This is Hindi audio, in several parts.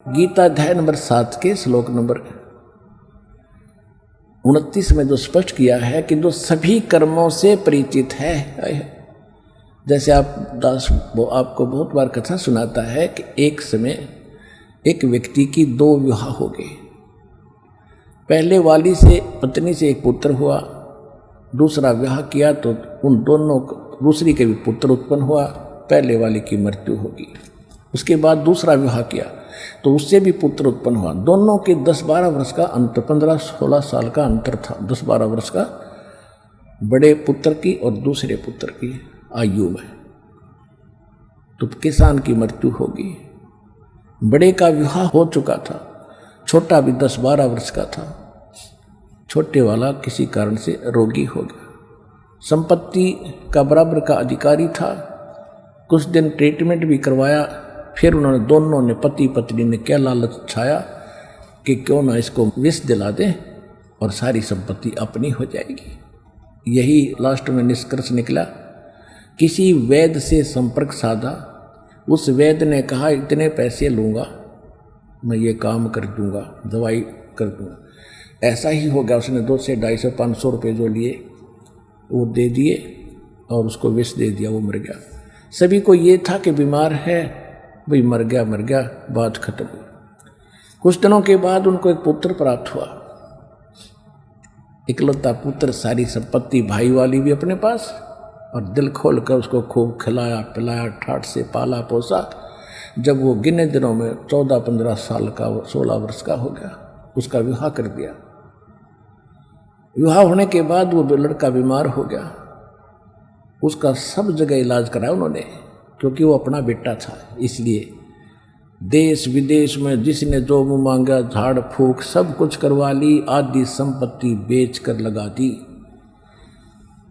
गीता अध्याय नंबर 7 के श्लोक नंबर 29 में जो स्पष्ट किया है कि जो सभी कर्मों से परिचित है। जैसे दास वो आपको बहुत बार कथा सुनाता है कि एक समय एक व्यक्ति की 2 विवाह हो गए। पहले वाली से पत्नी से एक पुत्र हुआ, दूसरा विवाह किया तो उन दोनों दूसरी के भी पुत्र उत्पन्न हुआ, पहले वाली की मृत्यु होगी। उसके बाद दूसरा विवाह किया तो उससे भी पुत्र उत्पन्न हुआ। दोनों के 10-12 वर्ष का अंतर, 15-16 साल का अंतर था। 10-12 वर्ष का बड़े पुत्र की और दूसरे पुत्र की आयु में। तो किसान की मृत्यु होगी। बड़े का विवाह हो चुका था, छोटा भी 10-12 वर्ष का था। छोटे वाला किसी कारण से रोगी हो गया। संपत्ति का बराबर का अधिकारी था। कुछ दिन ट्रीटमेंट भी करवाया। फिर उन्होंने दोनों ने, पति पत्नी ने क्या लालच छाया कि क्यों ना इसको विष दिला दें और सारी संपत्ति अपनी हो जाएगी। यही लास्ट में निष्कर्ष निकला। किसी वैद्य से संपर्क साधा। उस वैद्य ने कहा इतने पैसे लूँगा, मैं ये काम कर दूँगा, दवाई कर दूँगा। ऐसा ही हो गया। उसने 200 से 250-500 रुपये जो लिए वो दे दिए और उसको विष दे दिया, वो मर गया। सभी को ये था कि बीमार है, भाई मर गया, बात खत्म हुई। कुछ दिनों के बाद उनको एक पुत्र प्राप्त हुआ, इकलौता पुत्र। सारी संपत्ति भाई वाली भी अपने पास, और दिल खोल कर उसको खूब खिलाया पिलाया, ठाठ से पाला पोसा। जब वो गिने दिनों में 14-15 साल का, 16 वर्ष का हो गया, उसका विवाह कर दिया। विवाह होने के बाद वो लड़का बीमार हो गया। उसका सब जगह इलाज कराया उन्होंने, क्योंकि वो अपना बेटा था। इसलिए देश विदेश में जिसने जो मुँह मांगा, झाड़ फूक सब कुछ करवा ली, आधी संपत्ति बेच कर लगा दी।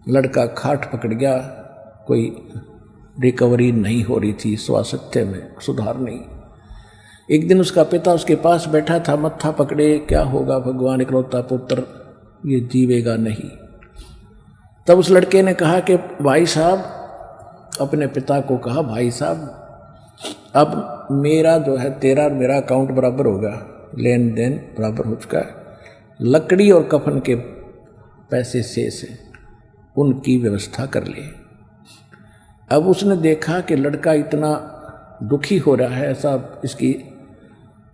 लड़का खाट पकड़ गया, कोई रिकवरी नहीं हो रही थी, स्वास्थ्य में सुधार नहीं। एक दिन उसका पिता उसके पास बैठा था, मत्था पकड़े, क्या होगा भगवान, इकलौता पुत्र, ये जीवेगा नहीं। तब उस लड़के ने कहा कि भाई साहब, अपने पिता को कहा, भाई साहब अब मेरा जो है तेरा और मेरा अकाउंट बराबर होगा, लेन देन बराबर हो चुका है। लकड़ी और कफन के पैसे शेष हैं, उनकी व्यवस्था कर ले। अब उसने देखा कि लड़का इतना दुखी हो रहा है, ऐसा इसकी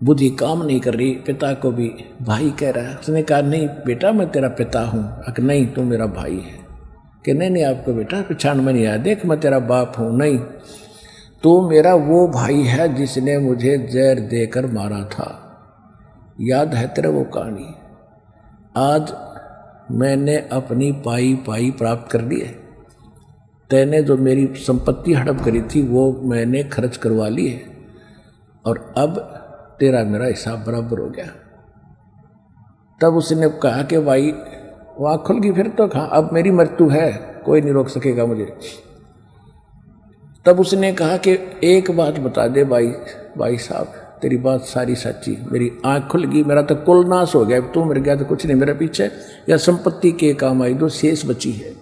बुद्धि काम नहीं कर रही। पिता को भी भाई कह रहा है। उसने कहा नहीं बेटा, मैं तेरा पिता हूँ। नहीं, तू मेरा भाई है। कि नहीं आपको बेटा पहचान में नहीं आया, देख मैं तेरा बाप हूँ। नहीं, तो मेरा वो भाई है जिसने मुझे जहर देकर मारा था, याद है तेरा वो कहानी। आज मैंने अपनी पाई प्राप्त कर ली है। तैने जो मेरी संपत्ति हड़प करी थी वो मैंने खर्च करवा ली है, और अब तेरा मेरा हिसाब बराबर हो गया। तब उसने कहा कि भाई, वहाँ खुल गई फिर तो। कहा अब मेरी मृत्यु है, कोई नहीं रोक सकेगा मुझे। तब उसने कहा कि एक बात बता दे भाई साहब, तेरी बात सारी सच्ची, मेरी आँख खुल गई, मेरा तो कुल नाश हो गया। तू मर गया तो कुछ नहीं मेरे पीछे, या संपत्ति के काम आई जो शेष बची है।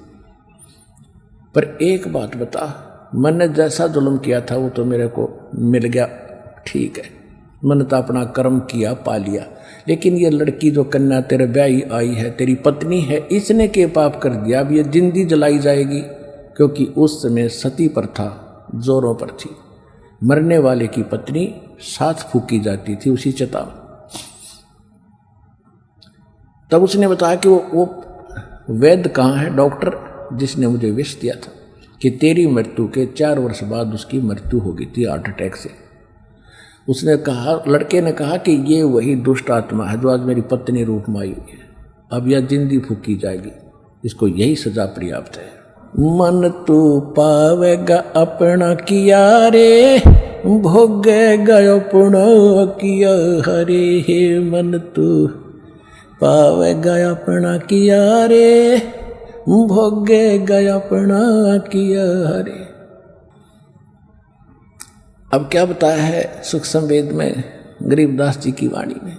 पर एक बात बता, मैंने जैसा जुल्म किया था वो तो मेरे को मिल गया, ठीक है, मैंने तो अपना कर्म किया, पा लिया। लेकिन ये लड़की जो कन्या तेरे ब्याही आई है, तेरी पत्नी है, इसने के पाप कर दिया, अब ये जिंदी जलाई जाएगी। क्योंकि उस समय सती प्रथा जोरों पर थी। मरने वाले की पत्नी साथ फूकी जाती थी उसी चिता में। तब उसने बताया कि वो वैद्य कहाँ है, डॉक्टर जिसने मुझे विष दिया था, कि तेरी मृत्यु के 4 वर्ष बाद उसकी मृत्यु हो गई थी हार्ट अटैक से। उसने कहा, लड़के ने कहा कि ये वही दुष्ट आत्मा है जो आज मेरी पत्नी रूप में आई हुई है, अब यह जिंदी फूकी जाएगी, इसको यही सजा पर्याप्त है। मन तू पावेगा अपना किया रे, भोगेगा अपना किया हरे। हे मन तू पावेगा अपना किया रे, भोगेगा अपना किया हरे। अब क्या बताया है सूक्ष्म वेद में गरीबदास जी की वाणी में,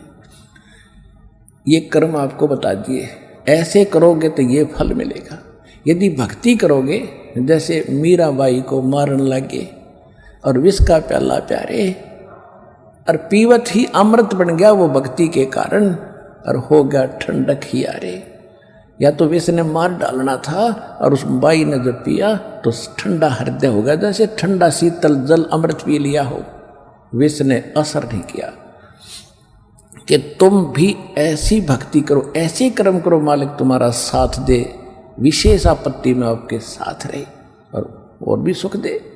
ये कर्म आपको बता दिए, ऐसे करोगे तो ये फल मिलेगा। यदि भक्ति करोगे, जैसे मीराबाई को मारने लगे और विष का प्याला प्यारे, और पीवत ही अमृत बन गया वो भक्ति के कारण, और हो गया ठंडक ही आरे। या तो विष ने मार डालना था और उस बाई ने जब पिया तो ठंडा हृदय हो गया, जैसे ठंडा शीतल जल अमृत पी लिया हो। विष ने असर नहीं किया। कि तुम भी ऐसी भक्ति करो, ऐसे कर्म करो, मालिक तुम्हारा साथ दे, विशेष आपत्ति में आपके साथ रहे और भी सुख दे।